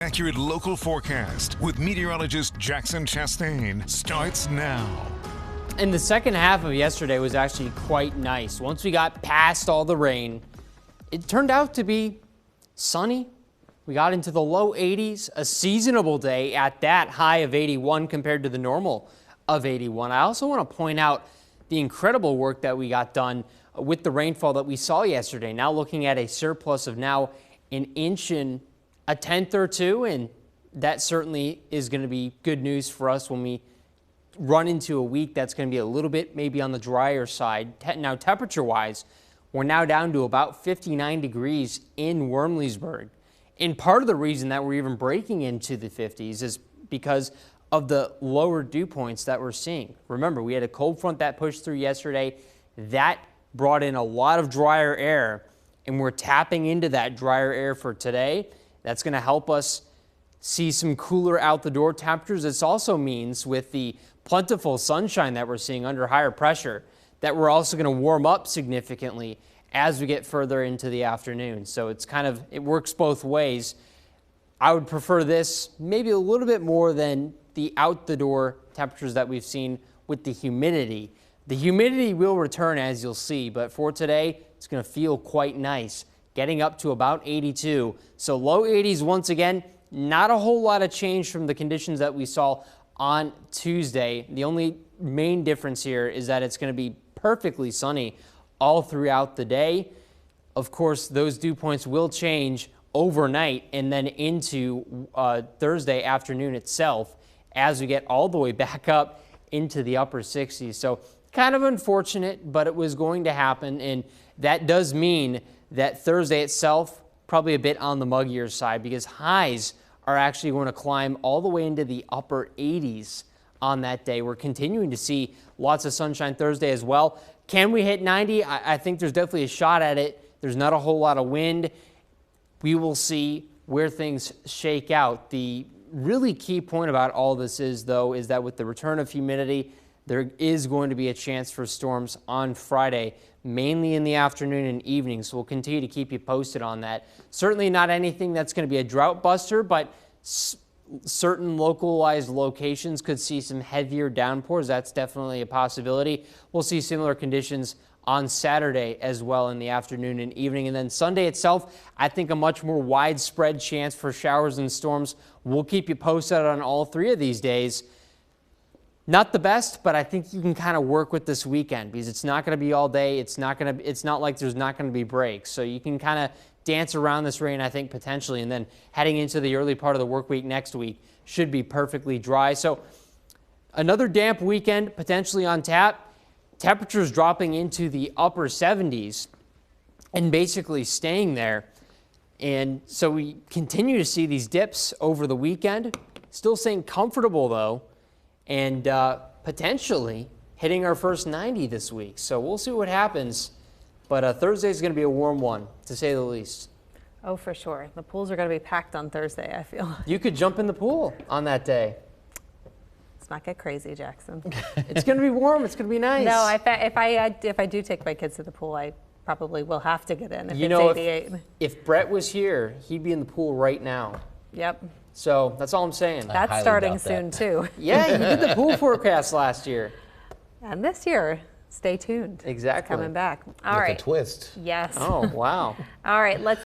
Accurate local forecast with meteorologist Jackson Chastain starts now. And the second half of yesterday was actually quite nice. Once we got past all the rain, it turned out to be sunny. We got into the low 80s, a seasonable day at that, high of 81 compared to the normal of 81. I also want to point out the incredible work that we got done with the rainfall that we saw yesterday. Now looking at a surplus of now an inch and a tenth or two, and that certainly is going to be good news for us when we run into a week that's going to be a little bit maybe on the drier side. Now temperature-wise, we're now down to about 59 degrees in Wormleysburg. And part of the reason that we're even breaking into the 50s is because of the lower dew points that we're seeing. Remember, we had a cold front that pushed through yesterday. That brought in a lot of drier air, and we're tapping into that drier air for today. That's going to help us see some cooler out the door temperatures. This also means with the plentiful sunshine that we're seeing under higher pressure that we're also going to warm up significantly as we get further into the afternoon. So it works both ways. I would prefer this maybe a little bit more than the out the door temperatures that we've seen with the humidity. The humidity will return, as you'll see, but for today, it's going to feel quite nice, getting up to about 82. So low 80s once again, not a whole lot of change from the conditions that we saw on Tuesday. The only main difference here is that it's going to be perfectly sunny all throughout the day. Of course, those dew points will change overnight and then into Thursday afternoon itself as we get all the way back up into the upper 60s. So kind of unfortunate, but it was going to happen, and that does mean that Thursday itself probably a bit on the muggier side because highs are actually going to climb all the way into the upper 80s on that day. We're continuing to see lots of sunshine Thursday as well. Can we hit 90? I think there's definitely a shot at it. There's not a whole lot of wind. We will see where things shake out. The really key point about all this is that with the return of humidity, there is going to be a chance for storms on Friday, mainly in the afternoon and evening. So we'll continue to keep you posted on that. Certainly not anything that's going to be a drought buster, but certain localized locations could see some heavier downpours. That's definitely a possibility. We'll see similar conditions on Saturday as well in the afternoon and evening. And then Sunday itself, I think a much more widespread chance for showers and storms. We'll keep you posted on all three of these days. Not the best, but I think you can kind of work with this weekend because it's not going to be all day. It's not like there's not going to be breaks. So you can kind of dance around this rain, I think, potentially. And then heading into the early part of the work week next week should be perfectly dry. So another damp weekend potentially on tap. Temperatures dropping into the upper 70s and basically staying there. And so we continue to see these dips over the weekend. Still staying comfortable, though, and potentially hitting our first 90 this week. So we'll see what happens. But Thursday is going to be a warm one, to say the least. Oh, for sure. The pools are going to be packed on Thursday, I feel. You could jump in the pool on that day. Let's not get crazy, Jackson. It's going to be warm. It's going to be nice. No, if I do take my kids to the pool, I probably will have to get in if it's 88. If Brett was here, he'd be in the pool right now. Yep. So that's all I'm saying. That's starting soon, too. Yeah, you did the pool forecast last year. And this year, stay tuned. Exactly. It's coming back. All With right. a twist. Yes. Oh, wow. All right, let's